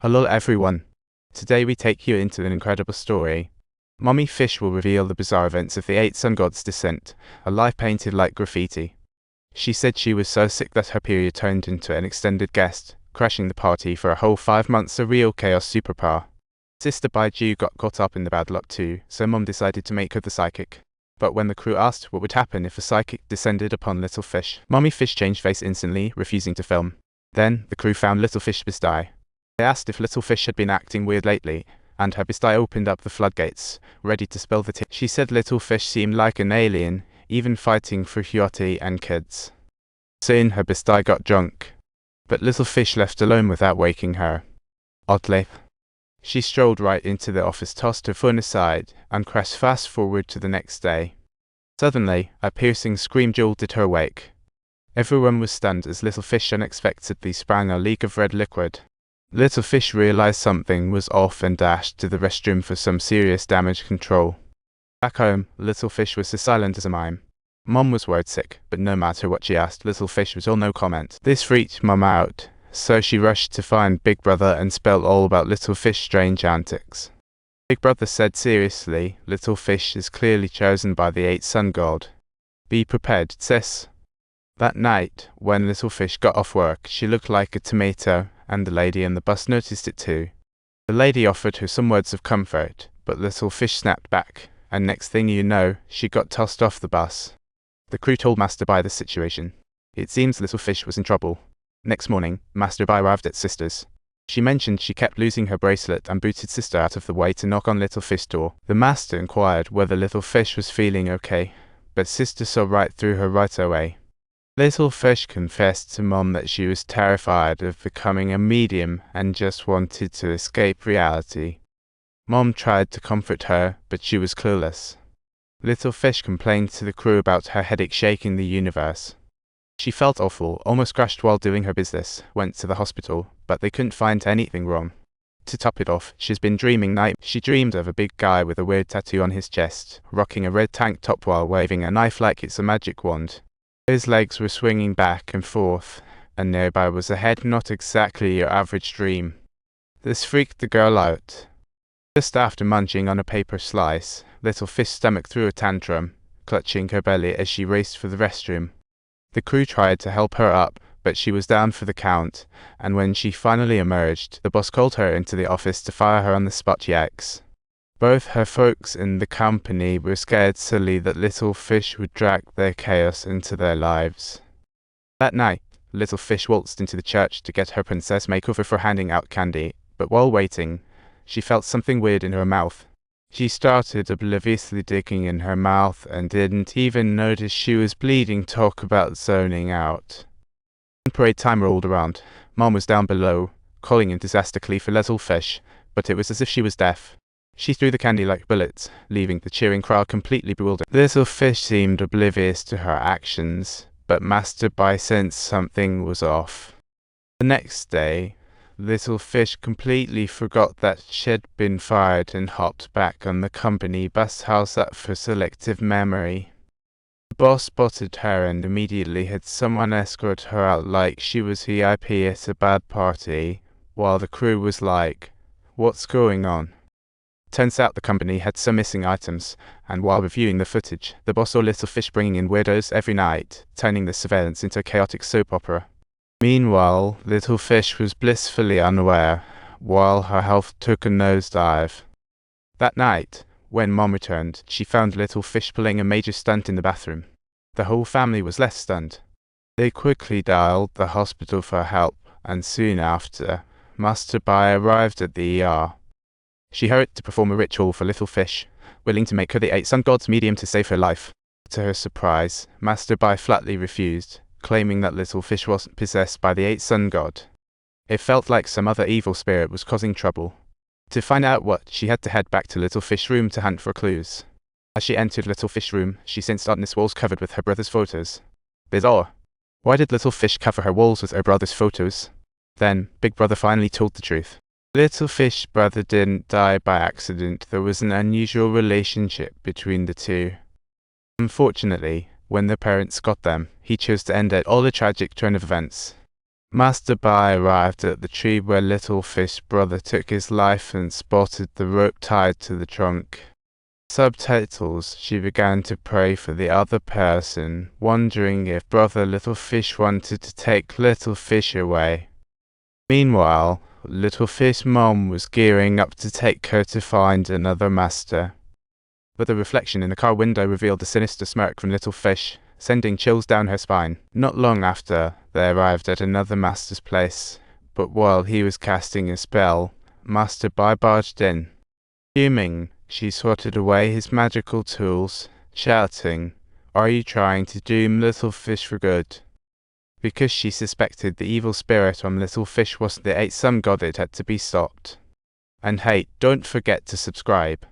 Hello everyone. Today we take you into an incredible story. Mummy Fish will reveal the bizarre events of the 8 Sun Gods' descent, a life painted like graffiti. She said she was so sick that her period turned into an extended guest, crashing the party for a whole 5 months, a real chaos superpower. Sister Bayang got caught up in the bad luck too, so Mum decided to make her the psychic. But when the crew asked what would happen if a psychic descended upon Little Fish, Mummy Fish changed face instantly, refusing to film. Then, the crew found Little Fish bestie. They asked if Little Fish had been acting weird lately, and her bestie opened up the floodgates, ready to spill the tea. She said Little Fish seemed like an alien, even fighting for Xiaoyu and kids. Soon her bestie got drunk, but Little Fish left alone without waking her. Oddly, she strolled right into the office, tossed her phone aside, and crashed fast forward to the next day. Suddenly, a piercing scream jolted her awake. Everyone was stunned as Little Fish unexpectedly sprang a leak of red liquid. Little Fish realized something was off and dashed to the restroom for some serious damage control. Back home, Little Fish was as silent as a mime. Mom was worried sick, but no matter what she asked, Little Fish was all no comment. This freaked Mom out, so she rushed to find Big Brother and spelled all about Little Fish's strange antics. Big Brother said seriously, Little Fish is clearly chosen by the 8 Sun God. Be prepared, sis. That night, when Little Fish got off work, she looked like a tomato, and the lady on the bus noticed it too. The lady offered her some words of comfort, but Little Fish snapped back, and next thing you know, she got tossed off the bus. The crew told Master Bai the situation. It seems Little Fish was in trouble. Next morning, Master Bai arrived at Sister's. She mentioned she kept losing her bracelet and booted Sister out of the way to knock on Little Fish's door. The Master inquired whether Little Fish was feeling okay, but Sister saw right through her right away. Little Fish confessed to Mom that she was terrified of becoming a medium and just wanted to escape reality. Mom tried to comfort her, but she was clueless. Little Fish complained to the crew about her headache shaking the universe. She felt awful, almost crashed while doing her business, went to the hospital, but they couldn't find anything wrong. To top it off, she's been dreaming night. She dreamed of a big guy with a weird tattoo on his chest, rocking a red tank top while waving a knife like it's a magic wand. His legs were swinging back and forth, and nearby was a head, not exactly your average dream. This freaked the girl out. Just after munching on a paper slice, Little Fish's stomach threw a tantrum, clutching her belly as she raced for the restroom. The crew tried to help her up, but she was down for the count, and when she finally emerged, the boss called her into the office to fire her on the spot yaks. Both her folks in the company were scared silly that Little Fish would drag their chaos into their lives. That night, Little Fish waltzed into the church to get her princess makeover for handing out candy, but while waiting, she felt something weird in her mouth. She started obliviously digging in her mouth and didn't even notice she was bleeding. Talk about zoning out. When parade time rolled around, Mom was down below, calling enthusiastically for Little Fish, but it was as if she was deaf. She threw the candy like bullets, leaving the cheering crowd completely bewildered. Little Fish seemed oblivious to her actions, but Master Bai sensed something was off. The next day, Little Fish completely forgot that she'd been fired and hopped back on the company bus house up for selective memory. The boss spotted her and immediately had someone escort her out like she was VIP at a bad party, while the crew was like, "What's going on?" Turns out the company had some missing items, and while reviewing the footage, the boss saw Little Fish bringing in weirdos every night, turning the surveillance into a chaotic soap opera. Meanwhile, Little Fish was blissfully unaware, while her health took a nosedive. That night, when Mom returned, she found Little Fish pulling a major stunt in the bathroom. The whole family was less stunned. They quickly dialed the hospital for help, and soon after, Master Bai arrived at the ER. She hurried to perform a ritual for Little Fish, willing to make her the 8 Sun Gods' medium to save her life. To her surprise, Master Bai flatly refused, claiming that Little Fish wasn't possessed by the 8 Sun God. It felt like some other evil spirit was causing trouble. To find out what, she had to head back to Little Fish's room to hunt for clues. As she entered Little Fish's room, she sensed oddness: walls covered with her brother's photos. Bizarre. Why did Little Fish cover her walls with her brother's photos? Then, Big Brother finally told the truth. Little Fish's brother didn't die by accident. There was an unusual relationship between the two. Unfortunately, when the parents got them, he chose to end it all a tragic turn of events. Master Bai arrived at the tree where Little Fish's brother took his life and spotted the rope tied to the trunk. Subtitles: She began to pray for the other person, wondering if brother Little Fish wanted to take Little Fish away. Meanwhile, Little Fish's mom was gearing up to take her to find another master. But the reflection in the car window revealed a sinister smirk from Little Fish, sending chills down her spine. Not long after, they arrived at another master's place, but while he was casting a spell, Master Bai barged in. Fuming, she swatted away his magical tools, shouting, "Are you trying to doom Little Fish for good?" Because she suspected the evil spirit on Little Fish wasn't the 8th sun god, it had to be stopped. And hey, don't forget to subscribe.